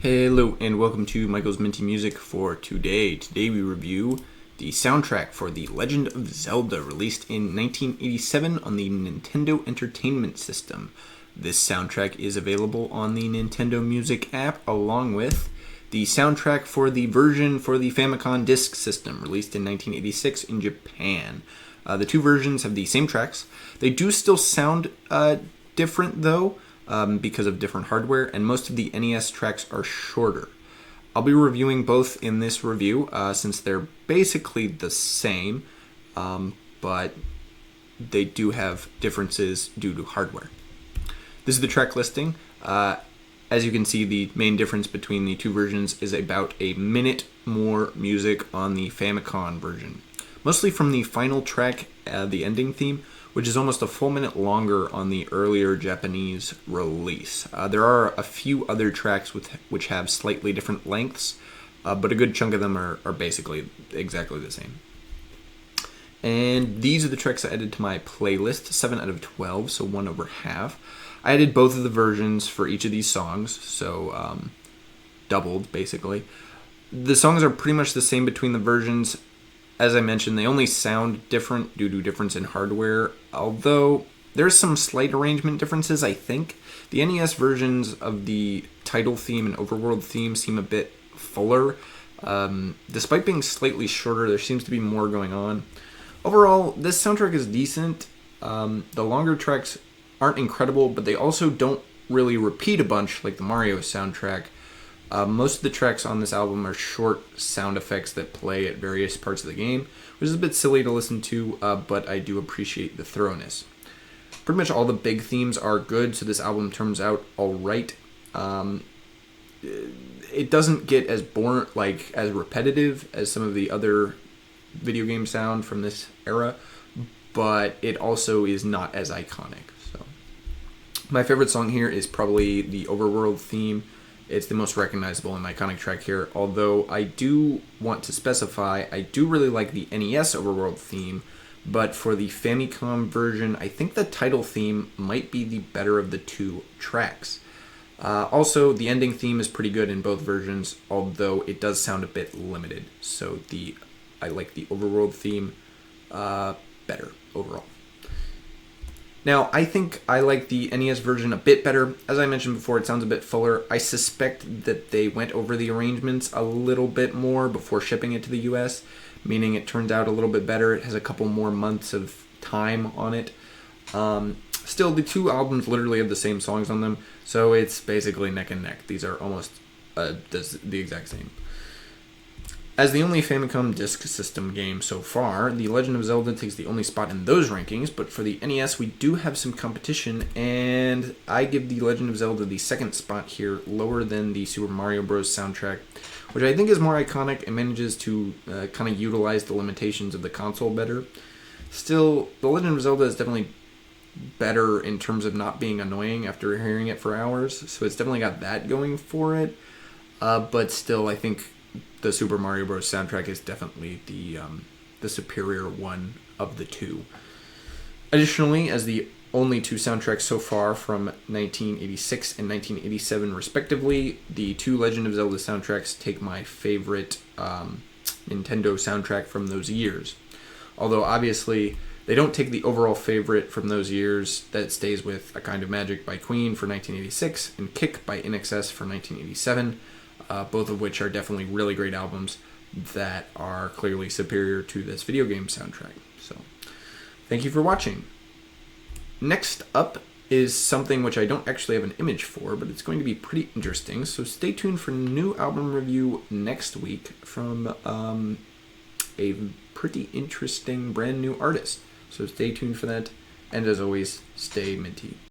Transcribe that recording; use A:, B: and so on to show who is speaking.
A: Hello and welcome to Michael's Minty Music for today. Today we review the soundtrack for The Legend of Zelda, released in 1987 on the Nintendo Entertainment System. This soundtrack is available on the Nintendo Music app, along with the soundtrack for the version for the Famicom Disk System, released in 1986 in Japan. The two versions have the same tracks. They do still sound different though, because of different hardware, and most of the NES tracks are shorter. I'll be reviewing both in this review since they're basically the same, but they do have differences due to hardware. This is the track listing. As you can see, the main difference between the two versions is about a minute more music on the Famicom version. Mostly from the final track, the ending theme, which is almost a full minute longer on the earlier Japanese release. There are a few other tracks which have slightly different lengths, but a good chunk of them are basically exactly the same. And these are the tracks I added to my playlist, 7 out of 12, so 1 over half. I added both of the versions for each of these songs, so doubled basically. The songs are pretty much the same between the versions. As I mentioned, they only sound different due to difference in hardware, although there's some slight arrangement differences, I think. The NES versions of the title theme and overworld theme seem a bit fuller. Despite being slightly shorter, there seems to be more going on. Overall, this soundtrack is decent. The longer tracks aren't incredible, but they also don't really repeat a bunch like the Mario soundtrack. Most of the tracks on this album are short sound effects that play at various parts of the game, which is a bit silly to listen to, but I do appreciate the thoroughness. Pretty much all the big themes are good, so this album turns out alright. It doesn't get as as repetitive as some of the other video game sound from this era, but it also is not as iconic. So, my favorite song here is probably the Overworld theme. It's the most recognizable and iconic track here, although I do want to specify I do really like the NES Overworld theme, but for the Famicom version, I think the title theme might be the better of the two tracks. Also, the ending theme is pretty good in both versions, although it does sound a bit limited, so I like the Overworld theme better overall. Now, I think I like the NES version a bit better. As I mentioned before, it sounds a bit fuller. I suspect that they went over the arrangements a little bit more before shipping it to the US, meaning it turns out a little bit better. It has a couple more months of time on it. Still, the two albums literally have the same songs on them, so it's basically neck and neck. These are almost the exact same. As the only Famicom Disk System game so far, The Legend of Zelda takes the only spot in those rankings, but for the NES we do have some competition, and I give The Legend of Zelda the second spot here, lower than the Super Mario Bros. Soundtrack, which I think is more iconic and manages to kind of utilize the limitations of the console better. Still, The Legend of Zelda is definitely better in terms of not being annoying after hearing it for hours, so it's definitely got that going for it, but still I think the Super Mario Bros. Soundtrack is definitely the superior one of the two. Additionally, as the only two soundtracks so far from 1986 and 1987 respectively, the two Legend of Zelda soundtracks take my favorite Nintendo soundtrack from those years. Although obviously they don't take the overall favorite from those years that stays with A Kind of Magic by Queen for 1986 and Kick by INXS for 1987. Both of which are definitely really great albums that are clearly superior to this video game soundtrack. So, thank you for watching. Next up is something which I don't actually have an image for, but it's going to be pretty interesting. So stay tuned for a new album review next week from a pretty interesting brand new artist. So stay tuned for that, and as always, stay minty.